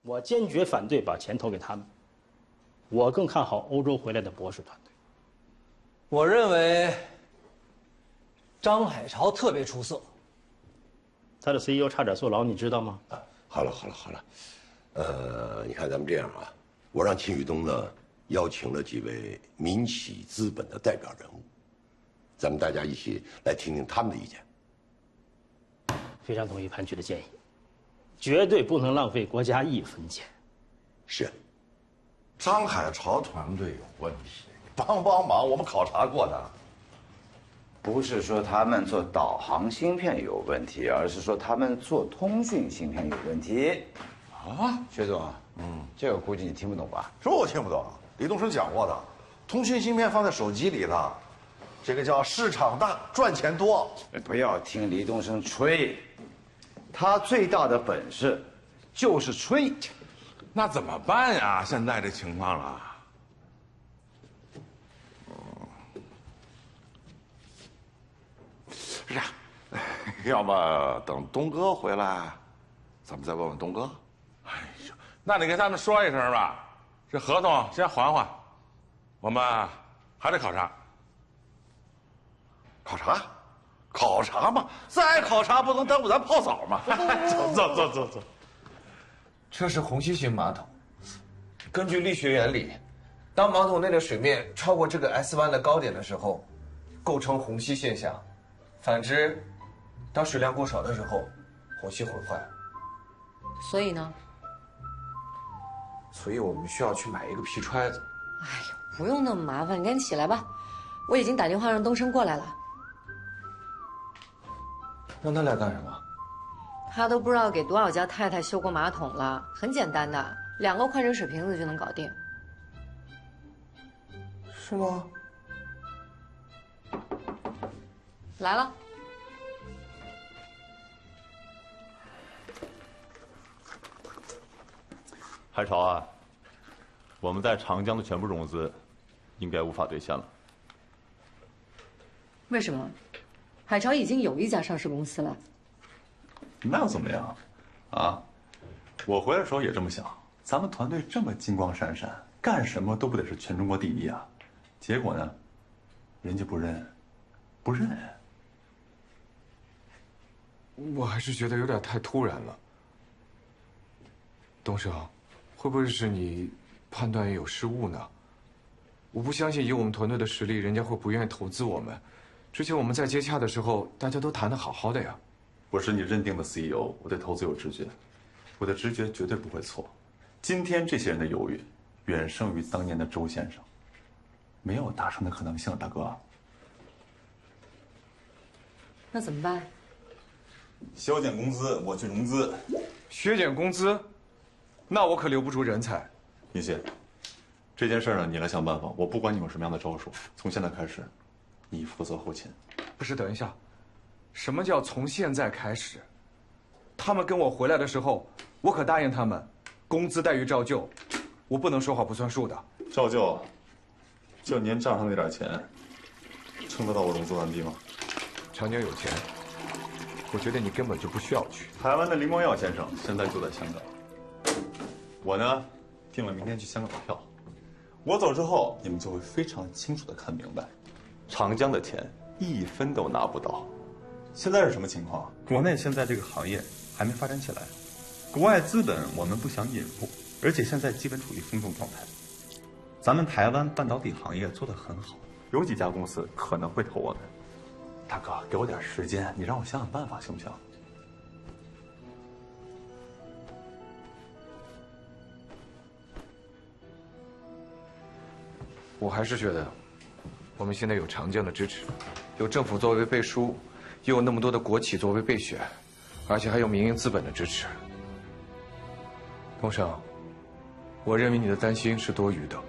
我坚决反对把钱投给他们。我更看好欧洲回来的博士团队。我认为张海潮特别出色。他的 CEO 差点坐牢，你知道吗？好了，你看咱们这样啊，我让秦宇东呢邀请了几位民企资本的代表人物，咱们大家一起来听听他们的意见。非常同意潘局的建议，绝对不能浪费国家1分钱。是。张海潮团队有问题，帮忙，我们考察过的。不是说他们做导航芯片有问题，而是说他们做通讯芯片有问题。啊，薛总，这个估计你听不懂吧？这我听不懂。李东升讲过的，通讯芯片放在手机里的，这个叫市场大，赚钱多。不要听李东升吹，他最大的本事就是吹。那怎么办呀？现在这情况了。是啊，要不等东哥回来，咱们再问问东哥。哎呦，那你跟他们说一声吧，这合同先缓缓，我们还得考察。考察嘛，再考察不能耽误咱泡澡嘛。走。这是虹吸型马桶。根据力学原理，当马桶内的水面超过这个 S 弯的高点的时候，构成虹吸现象。反之，当水量过少的时候，虹吸毁坏。所以呢？所以我们需要去买一个皮揣子。哎呀，不用那么麻烦，你赶紧起来吧。我已经打电话让东升过来了。让他来干什么？他都不知道给多少家太太修过马桶了，很简单的，2个矿泉水瓶子就能搞定。是吗？来了。海潮啊，我们在长江的全部融资，应该无法兑现了。为什么？海潮已经有1家上市公司了。那又怎么样？啊，我回来的时候也这么想。咱们团队这么金光闪闪，干什么都不得是全中国第一啊？结果呢，人家不认。我还是觉得有点太突然了。东升，会不会是你判断有失误呢？我不相信以我们团队的实力，人家会不愿意投资我们。之前我们在接洽的时候，大家都谈得好好的呀。我是你认定的 CEO， 我对投资有直觉，我的直觉绝对不会错。今天这些人的犹豫，远胜于当年的周先生，没有达成的可能性，大哥。那怎么办？削减工资，我去融资。削减工资，那我可留不住人才。云溪，这件事呢，你来想办法。我不管你用什么样的招数，从现在开始，你负责后勤。不是，等一下，什么叫从现在开始？他们跟我回来的时候，我可答应他们，工资待遇照旧，我不能说话不算数的。照旧，就您账上那点钱，撑得到我融资完毕吗？长江有钱，我觉得你根本就不需要去。台湾的林光耀先生现在就在香港，我呢订了明天去香港的票。我走之后，你们就会非常清楚地看明白，长江的钱1分都拿不到。现在是什么情况？国内现在这个行业还没发展起来，国外资本我们不想引入，而且现在基本处于风控状态。咱们台湾半导体行业做得很好，有几家公司可能会投我们。大哥，给我点时间，你让我想想办法，行不行？我还是觉得，我们现在有长江的支持，有政府作为背书，又有那么多的国企作为备选，而且还有民营资本的支持。东升，我认为你的担心是多余的。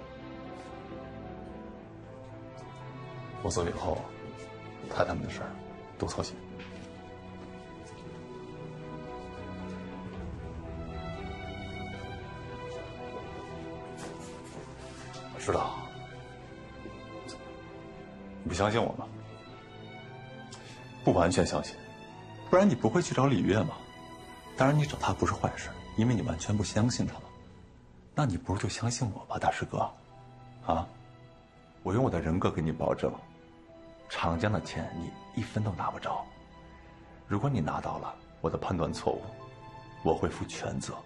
我走以后，太太们的事儿多操心。我知道，你不相信我吗？不完全相信，不然你不会去找李月嘛。当然，你找他不是坏事，因为你完全不相信他嘛。那你不如就相信我吧，大师哥。啊，我用我的人格给你保证，长江的钱你一分都拿不着。如果你拿到了，我的判断错误，我会负全责。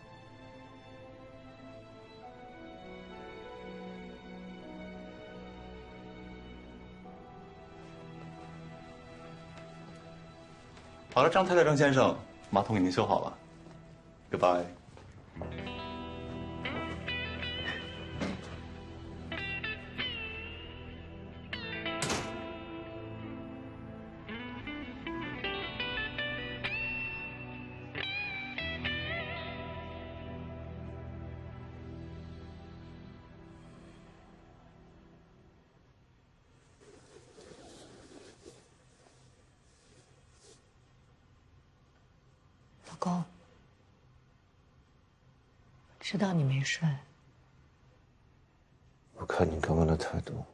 好了，张太太、张先生，马桶给您修好了。Goodbye。老公，知道你没睡。我看你刚刚的态度，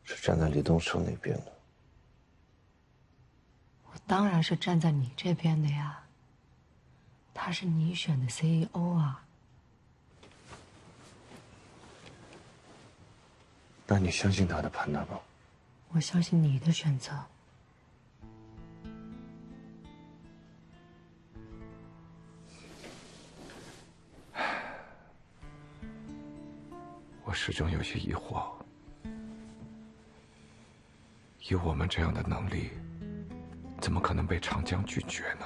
是站在李东胜那边的。我当然是站在你这边的呀。他是你选的 CEO 啊。那你相信他的判断吗？我相信你的选择。我始终有些疑惑，以我们这样的能力，怎么可能被长江拒绝呢？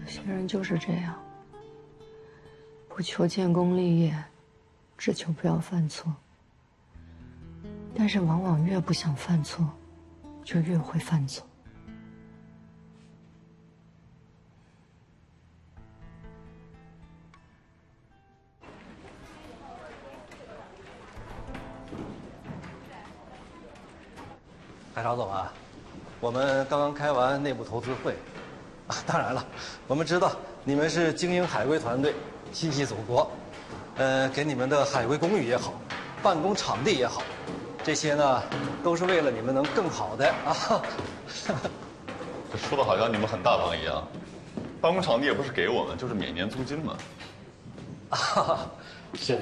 有些人就是这样，不求建功立业，只求不要犯错。但是往往越不想犯错，就越会犯错。海潮总啊，我们刚刚开完内部投资会，啊，当然了，我们知道你们是精英海归团队，心系祖国，给你们的海归公寓也好，办公场地也好。这些呢，都是为了你们能更好的啊。这说的好像你们很大方一样，办公场地也不是给我们，就是免年租金嘛。啊，是。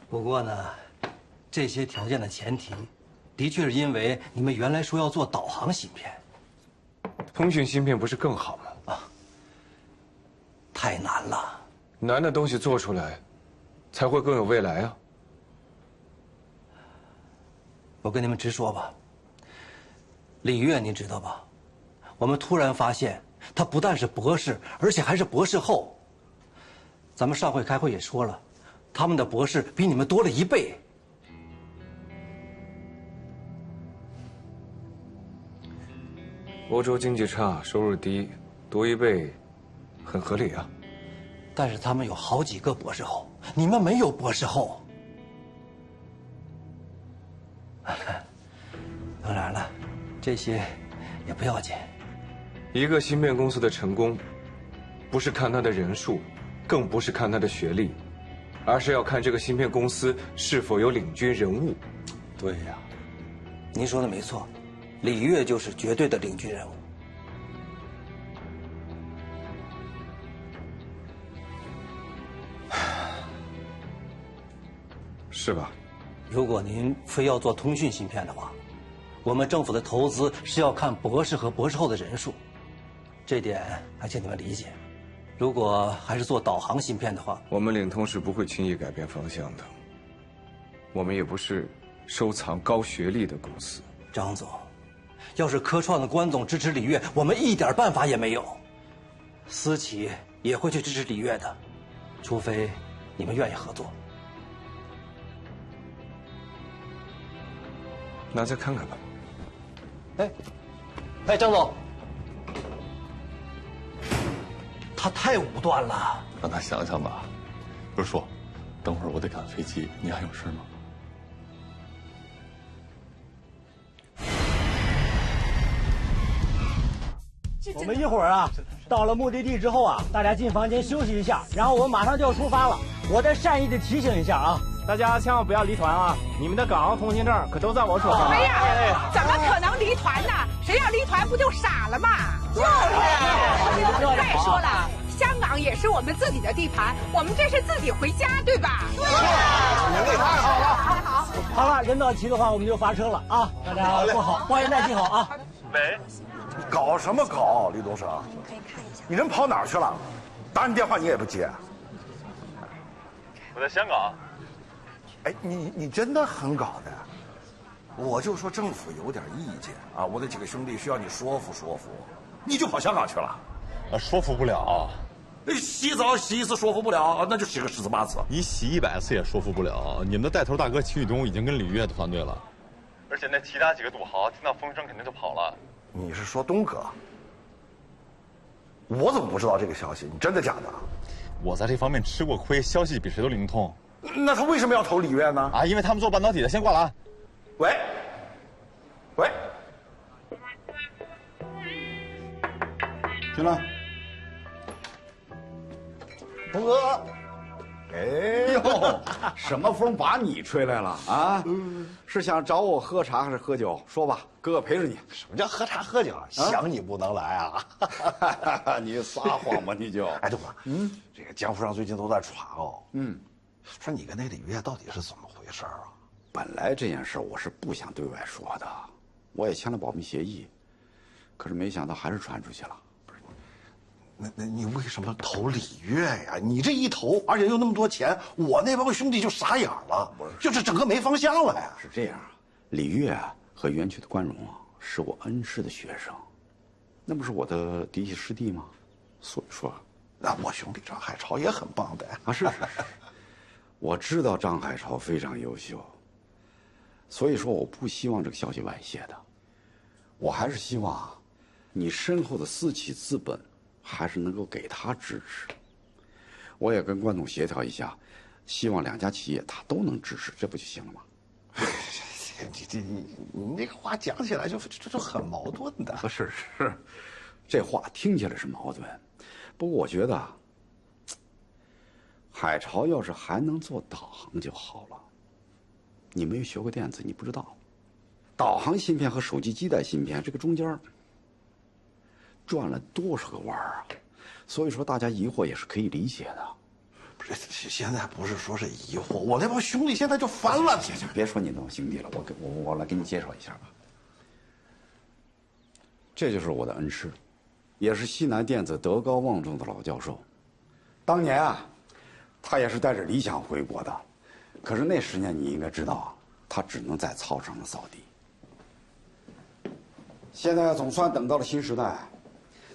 不过呢，这些条件的前提，的确是因为你们原来说要做导航芯片。通讯芯片不是更好吗？啊，太难了。难的东西做出来，才会更有未来啊！我跟你们直说吧，李跃您知道吧？我们突然发现，他不但是博士，而且还是博士后。咱们上回开会也说了，他们的博士比你们多了1倍。欧洲经济差，收入低，多1倍，很合理啊。但是他们有好几个博士后，你们没有博士后。当然了，这些也不要紧。一个芯片公司的成功，不是看它的人数，更不是看它的学历，而是要看这个芯片公司是否有领军人物。对呀，您说的没错，李跃就是绝对的领军人物。是吧？如果您非要做通讯芯片的话，我们政府的投资是要看博士和博士后的人数，这点还请你们理解。如果还是做导航芯片的话，我们领通是不会轻易改变方向的。我们也不是收藏高学历的公司。张总，要是科创的关总支持李跃，我们一点办法也没有。私企也会去支持李跃的，除非你们愿意合作。那再看看吧。哎，张总，他太武断了。让他想想吧。不是说，等会儿我得赶飞机，你还有事吗？我们一会儿啊，到了目的地之后啊，大家进房间休息一下，然后我们马上就要出发了。我再善意的提醒一下啊，大家千万不要离团啊！你们的港澳通行证可都在我手上。哎呀，怎么可能离团呢？谁要离团不就傻了吗？就是。再说了，香港也是我们自己的地盘，我们这是自己回家，对吧？对呀，你太好了。好了，人到齐的话，我们就发车了啊！大家坐好，保险带系好啊。喂，搞什么搞，李东升？你人跑哪儿去了？打你电话你也不接。我在香港。哎，你真的很搞的。我就说政府有点意见啊，我那几个兄弟需要你说服说服，你就跑香港去了。说服不了。洗澡洗一次说服不了，那就洗个10次8次。你洗100次也说服不了。你们的带头大哥秦宇东已经跟李月的团队了，而且那其他几个土豪听到风声肯定就跑了。你是说东哥？我怎么不知道这个消息？你真的假的？我在这方面吃过亏，消息比谁都灵通。那他为什么要投李月呢？啊，因为他们做半导体的。先挂了啊。喂，喂，进来。东哥，哎呦，什么风把你吹来了啊？是想找我喝茶还是喝酒？说吧，哥哥陪着你。什么叫喝茶喝酒？想你不能来啊！你撒谎吧你就。哎，东哥，这个江湖上最近都在传哦，说你跟那李月到底是怎么回事啊？本来这件事我是不想对外说的，我也签了保密协议，可是没想到还是传出去了。那你为什么投李月呀？你这一投，而且又那么多钱，我那帮兄弟就傻眼了，就是整个没方向了呀。是这样，李月和园区的关荣啊，是我恩师的学生，那不是我的嫡系师弟吗？所以说，那我兄弟张海潮也很棒的啊。是，我知道张海潮非常优秀，所以说我不希望这个消息外泄的，我还是希望你身后的私企资本。还是能够给他支持，我也跟关总协调一下，希望2家企业他都能支持，这不就行了吗？你那个话讲起来就很矛盾的。是，这话听起来是矛盾，不过我觉得，海潮要是还能做导航就好了。你没有学过电子，你不知道，导航芯片和手机基带芯片这个中间转了多少个弯啊！所以说大家疑惑也是可以理解的。不是，现在不是说是疑惑，我那帮兄弟现在就翻了。别说你那帮兄弟了，我来给你介绍一下吧。这就是我的恩师，也是西南电子德高望重的老教授。当年啊，他也是带着理想回国的，可是那10年你应该知道啊，他只能在操场上扫地。现在总算等到了新时代。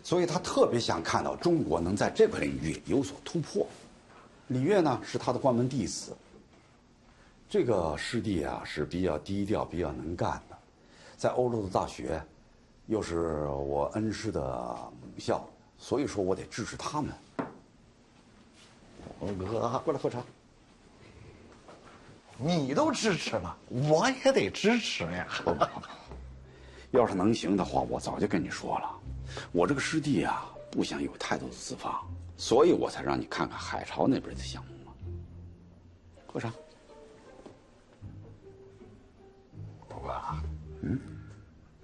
所以他特别想看到中国能在这个领域有所突破。李月呢是他的关门弟子。这个师弟啊是比较低调、比较能干的，在欧洲的大学，又是我恩师的母校，所以说我得支持他们。哥，过来喝茶。你都支持了，我也得支持呀。要是能行的话，我早就跟你说了。我这个师弟啊，不想有太多的资方，所以我才让你看看海潮那边的项目嘛。喝茶。不过，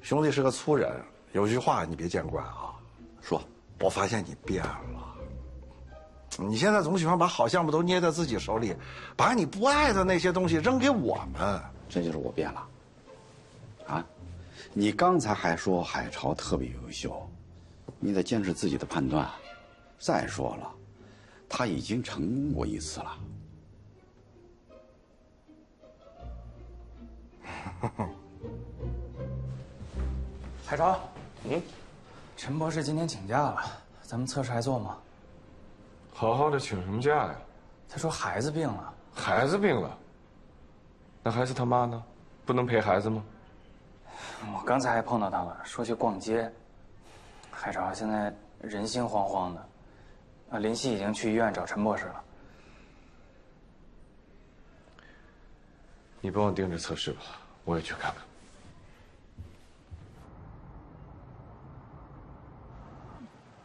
兄弟是个粗人，有句话你别见惯啊。说，我发现你变了。你现在总喜欢把好项目都捏在自己手里，把你不爱的那些东西扔给我们。这就是我变了。啊，你刚才还说海潮特别优秀。你得坚持自己的判断。再说了，他已经成功过一次了。海潮，陈博士今天请假了，咱们测试还做吗？好好的请什么假呀？他说孩子病了。孩子病了？那孩子他妈呢？不能陪孩子吗？我刚才还碰到他了，说去逛街。海潮现在人心惶惶的，林夕已经去医院找陈博士了。你帮我盯着测试吧，我也去看看。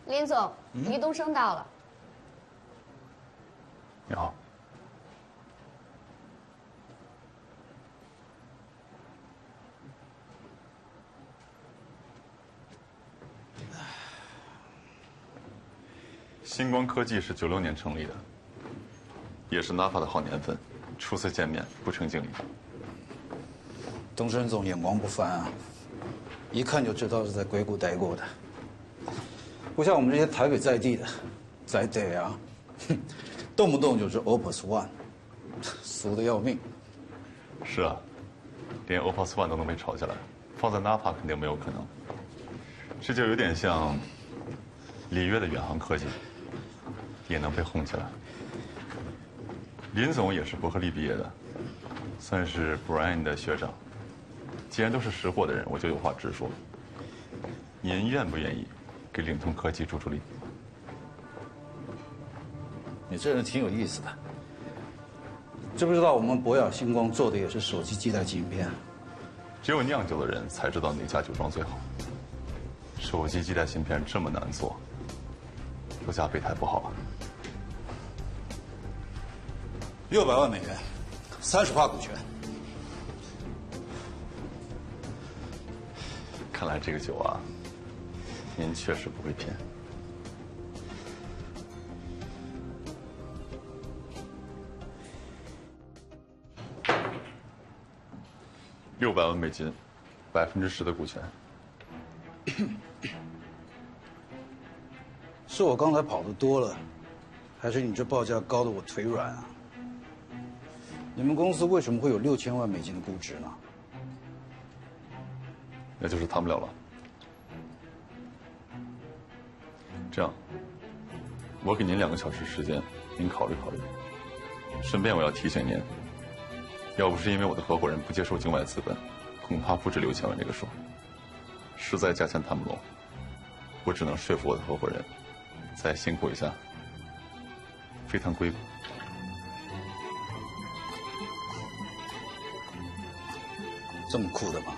林总，李东升到了。你好。星光科技是96年成立的，也是 NAFA 的好年份。初次见面，不成敬礼。东升总眼光不凡啊，一看就知道是在硅谷待过的，不像我们这些台北在地的，在地啊，动不动就是 Opus One， 俗的要命。是啊，连 Opus One 都能被炒起来，放在 NAFA 肯定没有可能。这就有点像里约的远航科技，也能被轰起来。林总也是伯克利毕业的，算是 Brian 的学长。既然都是识货的人，我就有话直说。您愿不愿意给领通科技助力？你这人挺有意思的。知不知道我们博雅星光做的也是手机基带晶片？只有酿酒的人才知道哪家酒庄最好。手机基带芯片这么难做，不加备胎不好啊。 600万美元，30%股权。看来这个酒啊，您确实不会骗。600万美金，10%的股权。是我刚才跑得多了，还是你这报价高得我腿软啊？ 你们公司为什么会有6000万美金的估值呢？那就是谈不了了。这样，我给您2个小时时间，您考虑考虑。顺便我要提醒您，要不是因为我的合伙人不接受境外资本，恐怕不止6000万这个数。实在价钱谈不拢，我只能说服我的合伙人，再辛苦一下，飞趟硅谷。 这么酷的吗？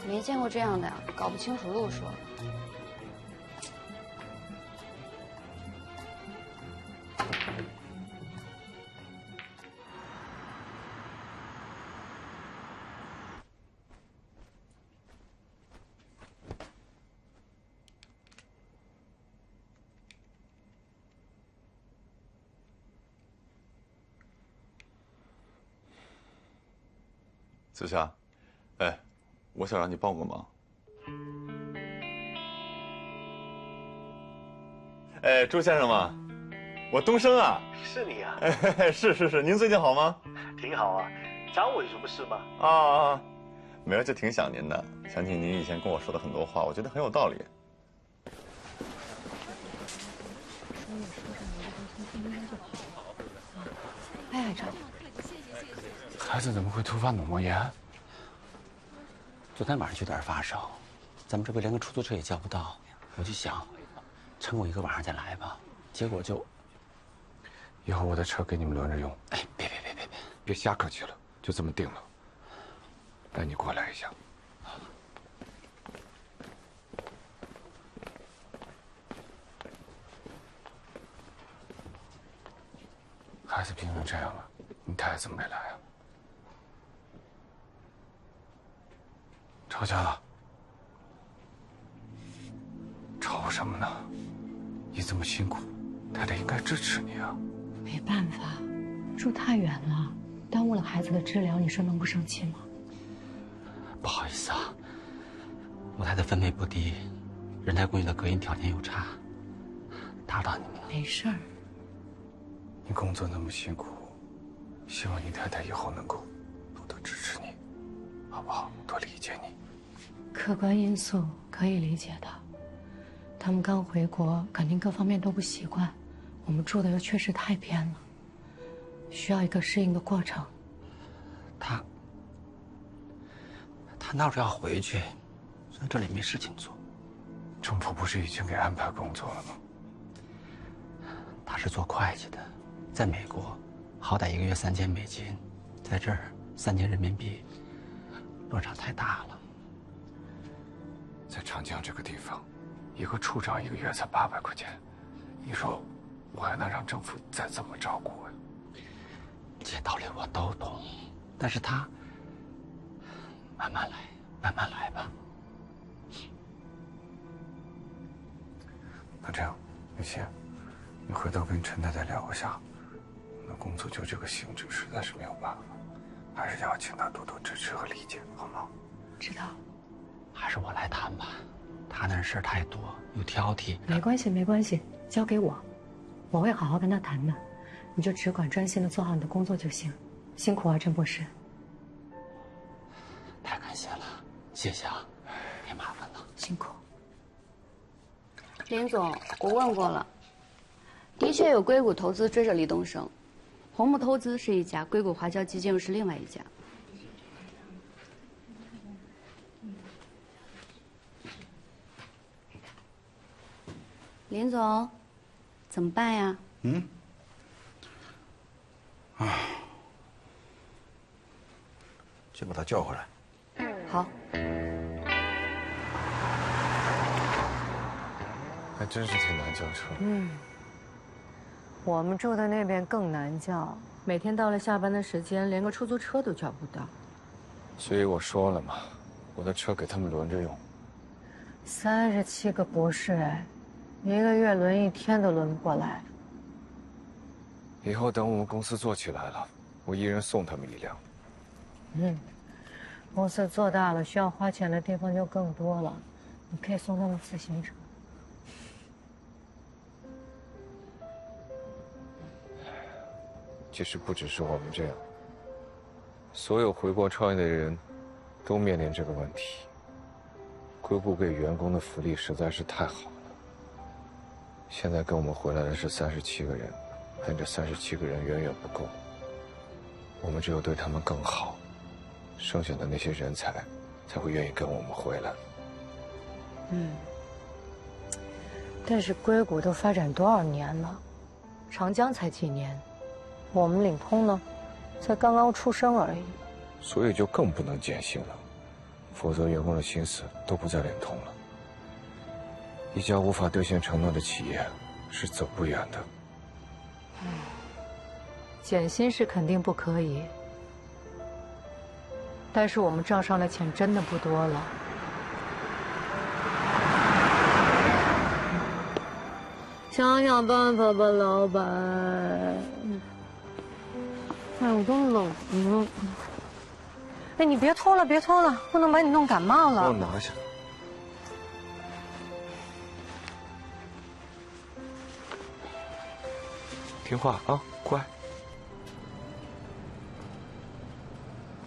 没见过这样的呀，搞不清楚路数。子夏，哎，我想让你帮我个忙。哎，朱先生嘛，我东升啊。是你啊？哎，是，您最近好吗？挺好啊，找我有什么事吗？啊，没有，就挺想您的，想起您以前跟我说的很多话，我觉得很有道理。哎呀，这。 孩子怎么会突发脑膜炎？昨天晚上就有点发烧，咱们这边连个出租车也叫不到，我就想，撑过一个晚上再来吧。结果就，以后我的车给你们轮着用。哎，别瞎客气了，就这么定了。带你过来一下。孩子病成这样了，你太太怎么没来啊？ 吵架了？吵什么呢？你这么辛苦，太太应该支持你啊。没办法，住太远了，耽误了孩子的治疗，你说能不生气吗？不好意思啊，我太太分贝不低，人太公寓的隔音条件又差，打扰你们了。没事儿。你工作那么辛苦，希望你太太以后能够多多支持你，好不好？多理解你。 客观因素可以理解的，他们刚回国，肯定各方面都不习惯。我们住的又确实太偏了，需要一个适应的过程。他闹着要回去，所以这里没事情做。政府不是已经给安排工作了吗？他是做会计的，在美国，好歹1个月3000美金，在这儿3000人民币，落差太大了。在长江这个地方，一个处长1个月才800块钱，你说我还能让政府再怎么照顾我呀？这些道理我都懂，但是他慢慢来，慢慢来吧。那这样，刘鑫，你回头跟陈太太聊一下，我们工作就这个性质，实在是没有办法，还是要请她多多支持和理解，好吗？知道。还是我来谈吧，他那事儿太多，又挑剔。没关系，没关系，交给我，我会好好跟他谈的。你就只管专心的做好你的工作就行。辛苦啊，陈博士。太感谢了，谢谢啊，别麻烦了。辛苦。林总，我问过了，的确有硅谷投资追着李东升，红木投资是一家，硅谷华侨基金又是另外一家。林总，怎么办呀？就把他叫回来。好。还真是挺难叫车。我们住的那边更难叫，每天到了下班的时间，连个出租车都叫不到。所以我说了嘛，我的车给他们轮着用。37个博士，哎，1个月轮1天都轮不过来。以后等我们公司做起来了，我一人送他们1辆。公司做大了，需要花钱的地方就更多了，你可以送他们自行车。其实不只是我们这样，所有回国创业的人，都面临这个问题。硅谷给员工的福利实在是太好了。现在跟我们回来的是37个人，但这37个人远远不够。我们只有对他们更好，剩下的那些人才才会愿意跟我们回来。但是硅谷都发展多少年了，长江才几年，我们领通呢，才刚刚出生而已。所以就更不能减薪了，否则员工的心思都不在领通了。一家无法兑现承诺的企业是走不远的。减薪是肯定不可以，但是我们账上的钱真的不多了。想想办法吧，老板。哎，我都冷了。哎，你别脱了，别脱了，不能把你弄感冒了。帮我拿一下。听话啊，乖。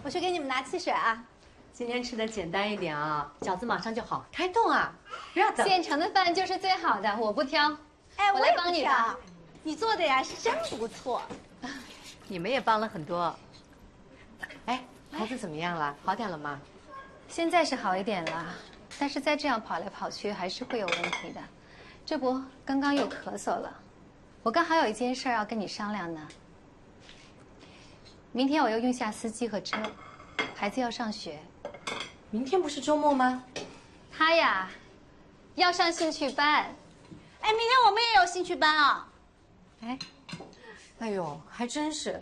我去给你们拿汽水啊。今天吃的简单一点啊，饺子马上就好，开动啊！不要等。现成的饭就是最好的，我不挑。哎，我来帮你吧。你做的呀是真不错。你们也帮了很多。哎，孩子怎么样了？好点了吗？现在是好一点了，但是再这样跑来跑去还是会有问题的。这不，刚刚又咳嗽了。我刚好有一件事要跟你商量呢。明天我要用下司机和车，孩子要上学。明天不是周末吗？他呀，要上兴趣班。哎，明天我们也有兴趣班啊。哎呦，还真是，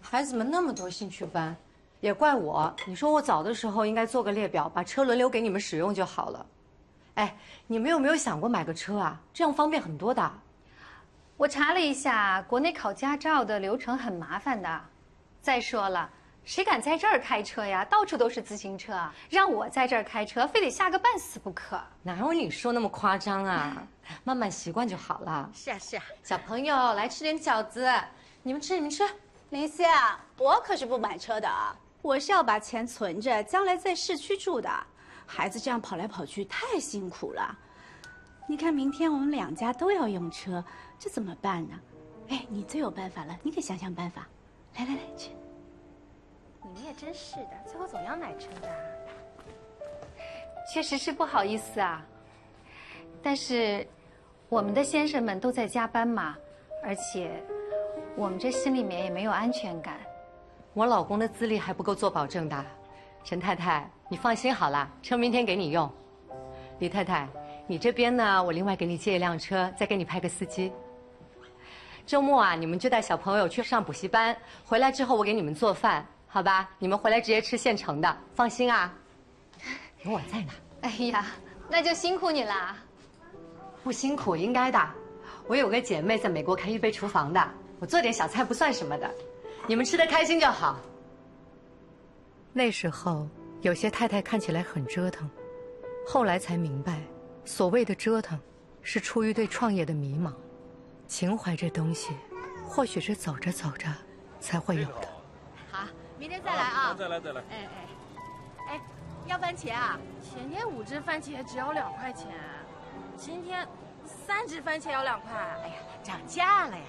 孩子们那么多兴趣班，也怪我。你说我早的时候应该做个列表，把车轮流给你们使用就好了。哎，你们有没有想过买个车啊？这样方便很多的。我查了一下，国内考驾照的流程很麻烦的。再说了，谁敢在这儿开车呀？到处都是自行车，让我在这儿开车，非得吓个半死不可。哪有你说那么夸张啊？慢慢习惯就好了。是啊是啊，小朋友来吃点饺子，你们吃你们吃。林夕啊，我可是不买车的啊，我是要把钱存着，将来在市区住的。孩子这样跑来跑去太辛苦了。你看明天我们2家都要用车，这怎么办呢？哎，你最有办法了，你给想想办法。来来来，去。你们也真是的，最后总要买车的。确实是不好意思啊，但是我们的先生们都在加班嘛，而且我们这心里面也没有安全感。我老公的资历还不够做保证的。陈太太，你放心好了，车明天给你用。李太太，你这边呢，我另外给你借一辆车，再给你派个司机。周末啊，你们就带小朋友去上补习班，回来之后我给你们做饭，好吧？你们回来直接吃现成的，放心啊。有我在呢。哎呀，那就辛苦你啦。不辛苦，应该的。我有个姐妹在美国开预备厨房的，我做点小菜不算什么的，你们吃得开心就好。那时候有些太太看起来很折腾，后来才明白，所谓的折腾，是出于对创业的迷茫。情怀这东西，或许是走着走着才会有的。好，明天再来啊！再来。哎，要番茄啊？前天5只番茄只要2块钱，今天3只番茄要2块。哎呀，涨价了呀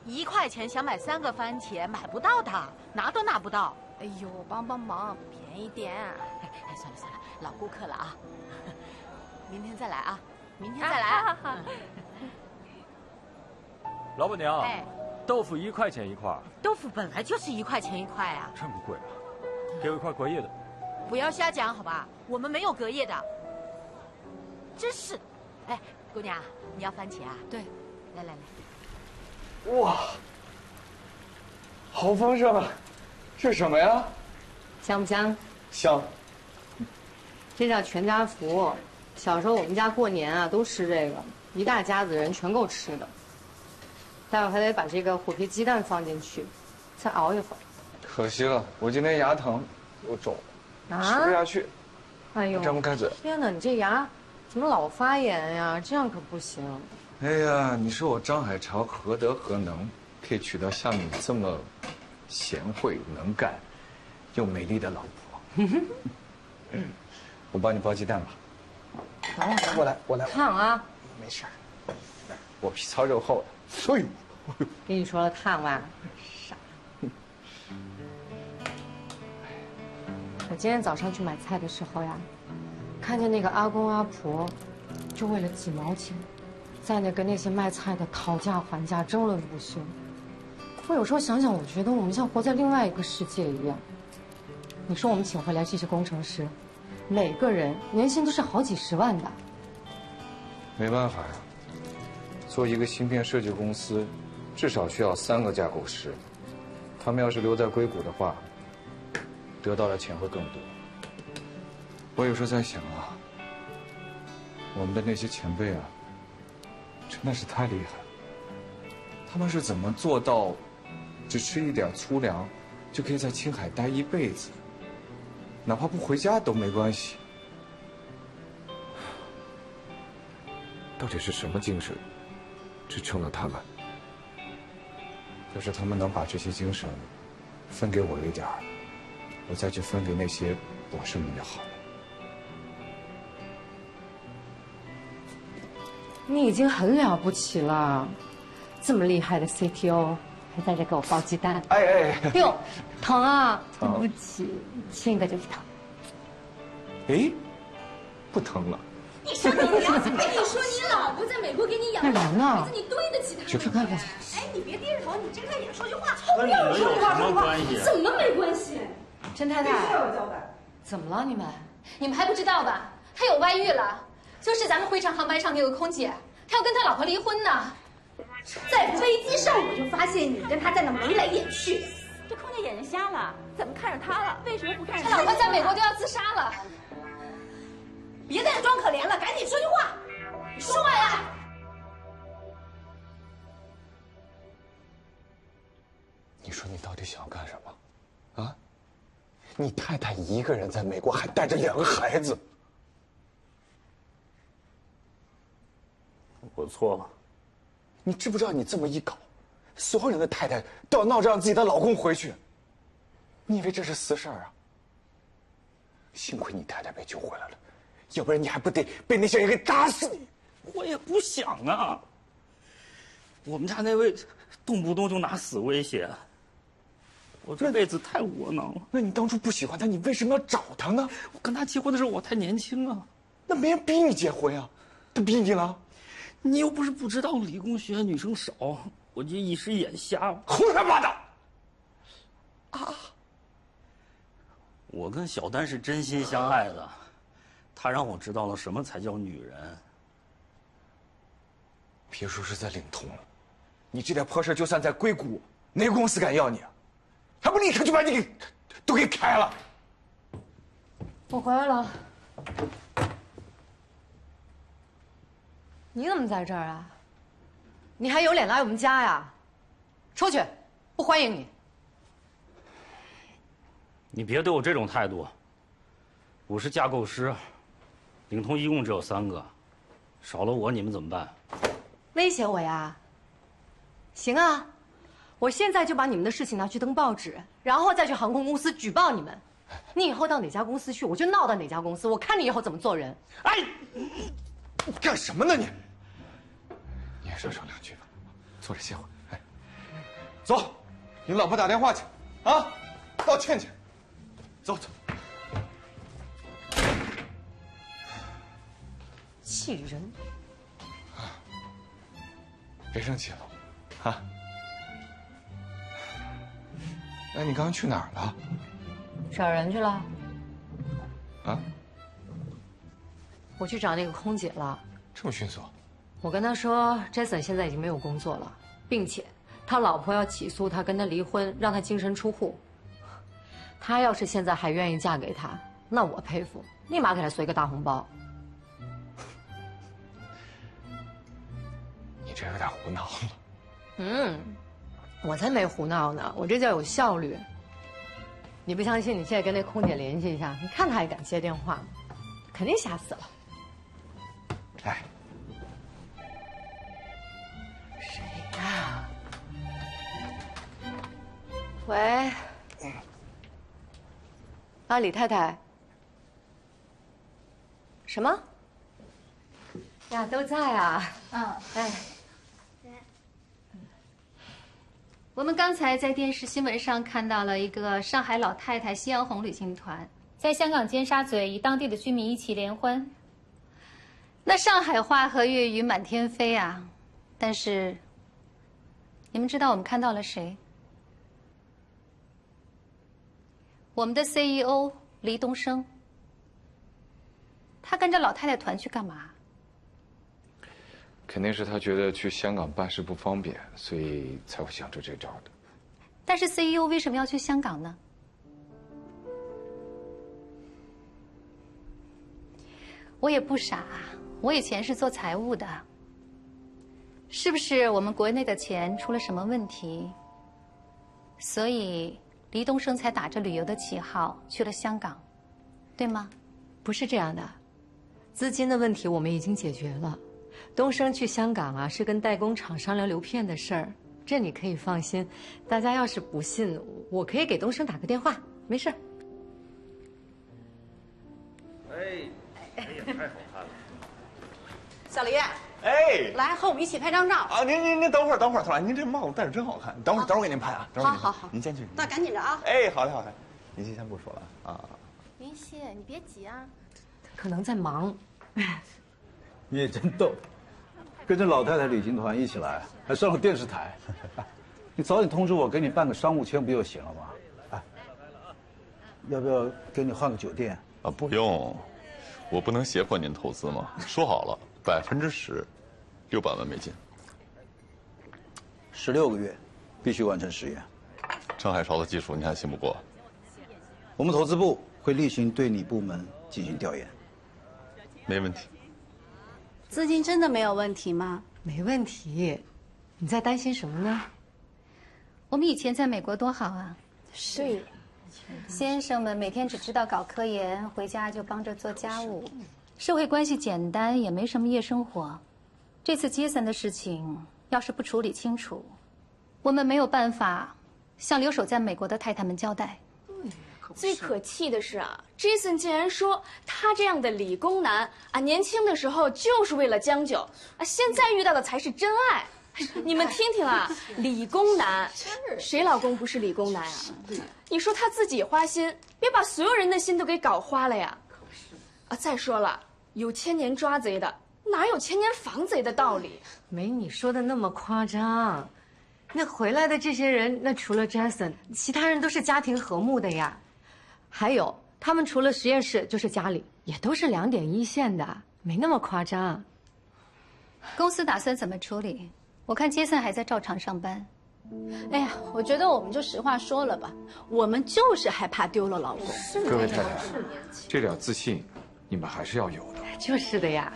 ！1块钱想买3个番茄买不到的，拿都拿不到。哎呦，帮忙，便宜点。哎，算了，老顾客了啊。明天再来啊！明天再来。好。老板娘，哎，豆腐1块钱一块。豆腐本来就是1块钱一块啊。这么贵啊？给我1块隔夜的。不要瞎讲好吧，我们没有隔夜的。真是，哎，姑娘，你要番茄啊？对，来。哇，好丰盛啊！这是什么呀？香不香？香。这叫全家福。小时候我们家过年啊都吃这个，一大家子人全够吃的。待会儿还得把这个虎皮鸡蛋放进去，再熬一会儿。可惜了，我今天牙疼，又肿，吃不下去。哎呦，张不开嘴。天哪，你这牙怎么老发炎呀？这样可不行。哎呀，你说我张海潮何德何能，可以娶到像你这么贤惠能干又美丽的老婆？我帮你包鸡蛋吧。我来。烫啊！没事，我皮糙肉厚的。哎呦，跟你说了烫吧，傻。我今天早上去买菜的时候呀，看见那个阿公阿婆，就为了几毛钱，在跟那些卖菜的讨价还价，争论不休。我有时候想想，我觉得我们像活在另外一个世界一样。你说我们请回来这些工程师，每个人年薪都是好几十万的。没办法呀，做一个芯片设计公司，至少需要3个架构师。他们要是留在硅谷的话，得到的钱会更多。我有时候在想啊，我们的那些前辈啊，真的是太厉害了。他们是怎么做到，只吃一点粗粮，就可以在青海待一辈子，哪怕不回家都没关系？到底是什么精神支撑了他们？就是他们能把这些精神分给我一点儿，我再去分给那些博士们就好了。你已经很了不起了，这么厉害的 CTO 还在这给我包鸡蛋。哎，哟，疼啊！对疼不起，亲一个就是疼。哎，不疼了。你说你娘！哎，你说你老婆在美国给你养那人呢孩子，你对得起她去吗？看看。哎，你别低着头，你睁开眼说句话。跟你们有什么关系？怎么没关系？陈太太，必须要有交代。怎么了你们？你们还不知道吧？他有外遇了，就是咱们回程航班上那个空姐，他要跟他老婆离婚呢。在飞机上我就发现你跟他在那眉来眼去。这空姐眼睛瞎了？怎么看上他了？为什么不看上他老婆在美国都要自杀了。别在这装可怜了，赶紧说句话。你说呀！你说你到底想要干什么？啊？你太太一个人在美国，还带着2个孩子。我错了。你知不知道你这么一搞，所有人的太太都要闹着让自己的老公回去？你以为这是私事儿啊？幸亏你太太被救回来了，要不然你还不得被那些人给打死你！我也不想啊。我们家那位动不动就拿死威胁，我这辈子太窝囊了。那你当初不喜欢他，你为什么要找他呢？我跟他结婚的时候我太年轻啊。那没人逼你结婚呀，他逼你了？你又不是不知道理工学院女生少，我就一时眼瞎。胡说八道！啊！我跟小丹是真心相爱的，她让我知道了什么才叫女人。别说是在领通了，你这点破事，就算在硅谷，哪个公司敢要你啊？还不立刻就把你都给开了？我回来了。你怎么在这儿啊？你还有脸来我们家呀？出去，不欢迎你。你别对我这种态度。我是架构师，领通一共只有3个，少了我你们怎么办？威胁我呀？行啊，我现在就把你们的事情拿去登报纸，然后再去航空公司举报你们。你以后到哪家公司去，我就闹到哪家公司，我看你以后怎么做人。哎，你干什么呢你？你也少说2句吧，坐着歇会儿。哎，走，给老婆打电话去，啊，道歉去。走走。气人！别生气了，啊。哎，你刚刚去哪儿了？找人去了。啊？我去找那个空姐了。这么迅速？我跟他说 ，Jason 现在已经没有工作了，并且他老婆要起诉他，跟他离婚，让他净身出户。他要是现在还愿意嫁给他，那我佩服，立马给他随个大红包。你这有点胡闹了。嗯，我才没胡闹呢，我这叫有效率。你不相信，你现在跟那空姐联系一下，你看她还敢接电话吗？肯定吓死了。哎，谁呀？喂，啊，李太太。什么？呀，都在啊。嗯，哎。我们刚才在电视新闻上看到了一个上海老太太夕阳红旅行团在香港尖沙咀与当地的居民一起联欢。那上海话和粤语满天飞啊！但是，你们知道我们看到了谁？我们的 CEO 黎东升。他跟着老太太团去干嘛？肯定是他觉得去香港办事不方便，所以才会想出这招的。但是 CEO 为什么要去香港呢？我也不傻，我以前是做财务的。是不是我们国内的钱出了什么问题，所以黎东升才打着旅游的旗号去了香港，对吗？不是这样的，资金的问题我们已经解决了。东升去香港啊，是跟代工厂商量流片的事儿，这你可以放心。大家要是不信，我可以给东升打个电话，没事。哎，哎呀，太好看了！小黎，哎，来和我们一起拍张照啊！您等会儿，老板，您这帽子戴着真好看。等会儿给您拍啊。好，您先去。那赶紧着啊！哎，好的。您先不说了啊。云溪，你别急啊。可能在忙。你也真逗，跟着老太太旅行团一起来，还上了电视台。你早点通知我，给你办个商务签不就行了吗？哎，要不要给你换个酒店？啊，不用，我不能胁迫您投资吗？说好了，10%，600万美金。16个月，必须完成实验。郑海潮的技术你还信不过？我们投资部会例行对你部门进行调研。没问题。资金真的没有问题吗？没问题，你在担心什么呢？我们以前在美国多好啊！是，先生们每天只知道搞科研，回家就帮着做家务，社会关系简单，也没什么夜生活。这次杰森的事情要是不处理清楚，我们没有办法向留守在美国的太太们交代。最可气的是啊 ，Jason 竟然说他这样的理工男啊，年轻的时候就是为了将就啊，现在遇到的才是真爱。你们听听啊，理工男，谁老公不是理工男啊？你说他自己花心，别把所有人的心都给搞花了呀！啊，再说了，有千年抓贼的，哪有千年防贼的道理？没你说的那么夸张。那回来的这些人，那除了 Jason， 其他人都是家庭和睦的呀。还有，他们除了实验室就是家里，也都是2点1线的，没那么夸张。公司打算怎么处理？我看杰森还在照常上班。哎呀，我觉得我们就实话说了吧，我们就是害怕丢了老公。各位太太，这点自信你们还是要有的。就是的呀。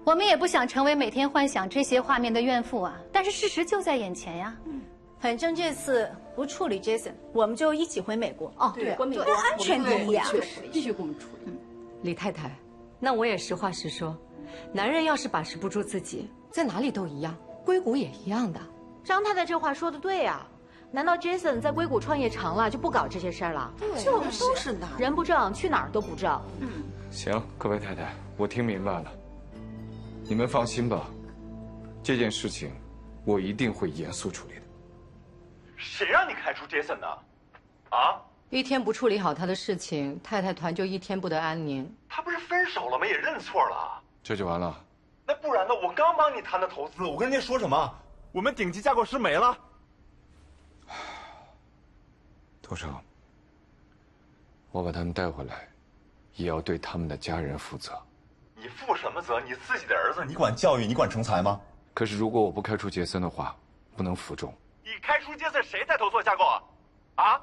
我们也不想成为每天幻想这些画面的怨妇啊，但是事实就在眼前呀。反正这次不处理 Jason， 我们就一起回美国。哦，对，回美国安全第一啊，必须给我们处理。李太太，那我也实话实说，男人要是把持不住自己，在哪里都一样，硅谷也一样的。张太太这话说的对呀，难道 Jason 在硅谷创业长了就不搞这些事儿了？就是呢，人不正去哪儿都不正。行，各位太太，我听明白了。你们放心吧，这件事情我一定会严肃处理的。谁让你开除 Jason 的？啊？一天不处理好他的事情，太太团就一天不得安宁。他不是分手了吗？也认错了。这就完了？那不然呢？我刚帮你谈的投资，我跟人家说什么？我们顶级架构师没了。杜生，我把他们带回来，也要对他们的家人负责。你负什么责？你自己的儿子，你管教育，你管成才吗？可是如果我不开除杰森的话，不能服众。你开除杰森，谁带头做架构啊？啊？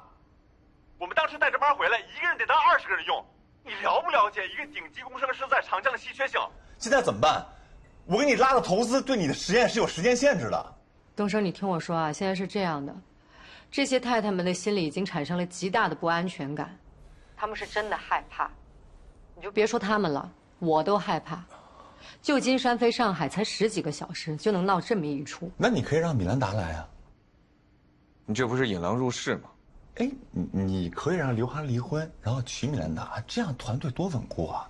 我们当时带着班回来，一个人得当20个人用。你了不了解一个顶级工程师在长江的稀缺性？现在怎么办？我给你拉的投资对你的实验是有时间限制的。东升，你听我说啊，现在是这样的，这些太太们的心里已经产生了极大的不安全感，他们是真的害怕。你就别说他们了，我都害怕。旧金山飞上海才10几个小时，就能闹这么一出。那你可以让米兰达来啊。你这不是引狼入室吗？哎，你可以让刘涵离婚，然后娶米兰达，这样团队多稳固啊！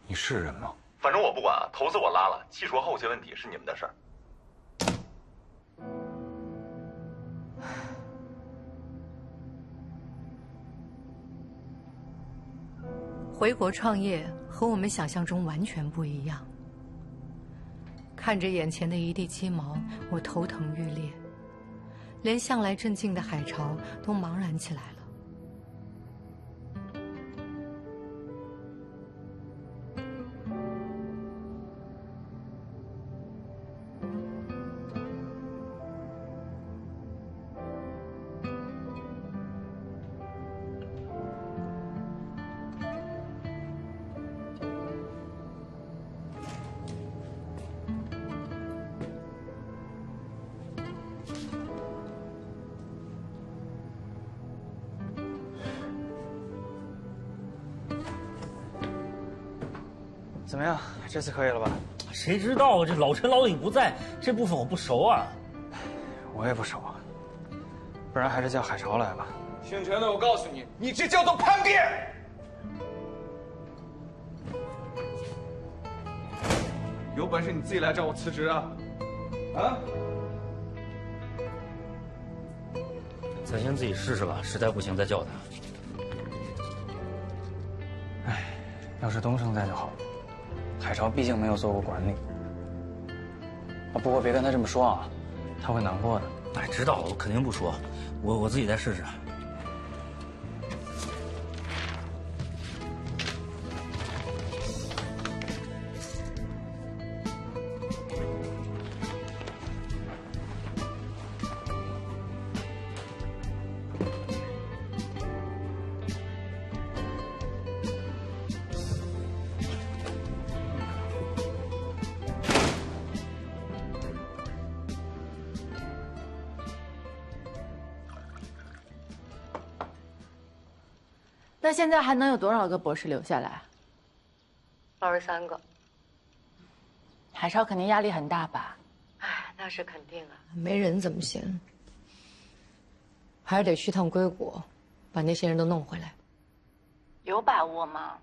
你是人吗？反正我不管啊，投资我拉了，技术和后期问题是你们的事儿。回国创业和我们想象中完全不一样。看着眼前的一地鸡毛，我头疼欲裂，连向来镇静的海潮都茫然起来了。怎么样？这次可以了吧？谁知道这老陈老李不在，这部分我不熟啊。我也不熟啊，不然还是叫海潮来吧。姓陈的，我告诉你，你这叫做叛变。有本事你自己来找我辞职啊！啊！咱先自己试试吧，实在不行再叫他。哎，要是东升在就好了。海潮毕竟没有做过管理啊，不过别跟他这么说啊，他会难过的。哎，知道，我肯定不说，我自己再试试。那现在还能有多少个博士留下来？23个。海潮肯定压力很大吧？哎，那是肯定啊，没人怎么行？还是得去趟硅谷，把那些人都弄回来。有把握吗？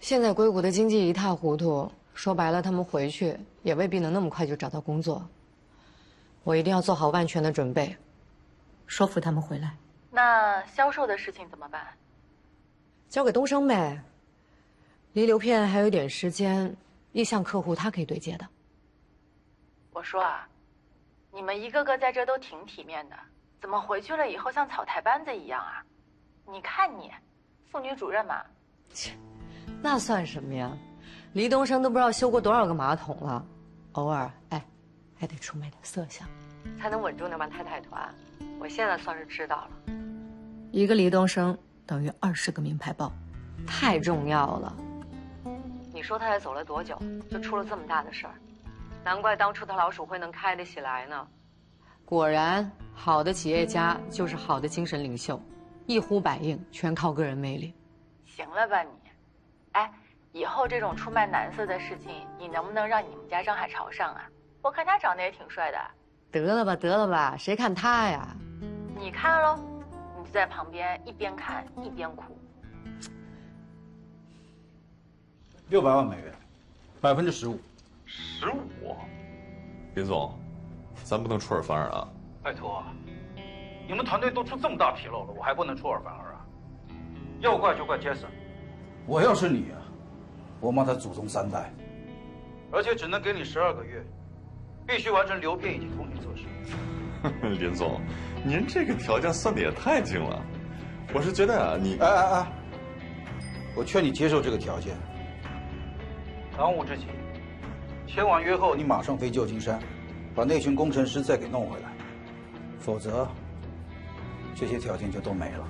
现在硅谷的经济一塌糊涂，说白了，他们回去也未必能那么快就找到工作。我一定要做好万全的准备，说服他们回来。那销售的事情怎么办？交给东升呗。离流片还有一点时间，意向客户他可以对接的。我说啊，你们一个个在这都挺体面的，怎么回去了以后像草台班子一样啊？你看你，妇女主任嘛。那算什么呀？黎东升都不知道修过多少个马桶了，偶尔还得出卖点色相，才能稳住那帮太太团。我现在算是知道了，一个黎东升等于20个名牌包，太重要了。你说他才走了多久，就出了这么大的事儿，难怪当初他老鼠会能开得起来呢。果然，好的企业家就是好的精神领袖，一呼百应，全靠个人魅力。行了吧你？哎，以后这种出卖男色的事情，你能不能让你们家张海潮上啊？我看他长得也挺帅的。得了吧，谁看他呀？你看喽，你就在旁边一边看一边哭。 600万美元，15%。15？林总，咱不能出尔反尔啊！拜托啊，你们团队都出这么大纰漏了，我还不能出尔反尔啊？要怪就怪杰森。我要是你啊，我骂他祖宗3代，而且只能给你12个月，必须完成流片以及通讯测试。林总，您这个条件算的也太精了。我是觉得啊，你我劝你接受这个条件。当务之急，签完约后，你马上飞旧金山，把那群工程师再给弄回来，否则，这些条件就都没了。